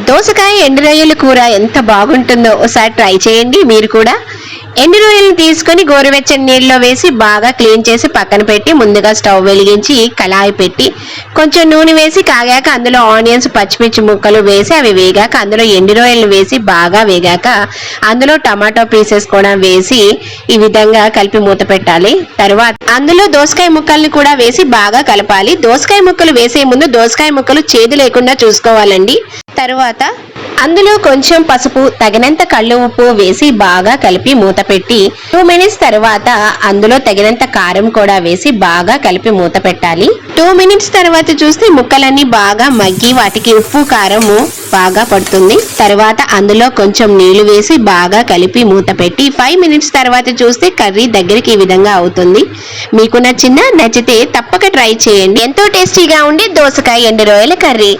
దోసకాయ ఎండు రొయ్యల కూర ఎంత బాగుంటుందో ఒకసారి ట్రై చేయండి మీరు కూడా. ఎండు రొయ్యలను తీసుకొని గోరువెచ్చని నీళ్ళలో వేసి బాగా క్లీన్ చేసి పక్కన పెట్టి ముందుగా స్టవ్ వెలిగించి కళాయి పెట్టి కొంచెం నూనె వేసి కాగాక అందులో ఆనియన్స్ పచ్చిమిర్చి ముక్కలు వేసి అవి వేగాక అందులో ఎండు రొయ్యలను వేసి బాగా వేగాక అందులో టమాటో పీసెస్ కూడా వేసి ఈ విధంగా కలిపి మూత పెట్టాలి. తర్వాత అందులో దోసకాయ ముక్కల్ని కూడా వేసి బాగా కలపాలి. దోసకాయ ముక్కలు వేసే ముందు దోసకాయ ముక్కలు చేదు లేకుండా చూసుకోవాలండి. తర్వాత అందులో కొంచెం పసుపు తగినంత కళ్ళు ఉప్పు వేసి బాగా కలిపి మూత పెట్టి 2 మినిట్స్ తర్వాత అందులో తగినంత కారం కూడా వేసి బాగా కలిపి మూత పెట్టాలి. 2 మినిట్స్ తర్వాత చూస్తే ముక్కలన్నీ బాగా మగ్గి వాటికి ఉప్పు కారము బాగా పడుతుంది. తర్వాత అందులో కొంచెం నీళ్లు వేసి బాగా కలిపి మూత పెట్టి 5 మినిట్స్ తర్వాత చూస్తే కర్రీ దగ్గరికి ఈ విధంగా అవుతుంది. మీకు నచ్చితే తప్పక ట్రై చేయండి. ఎంతో టేస్టీగా ఉండే దోసకాయ ఎండు రొయ్యల కర్రీ.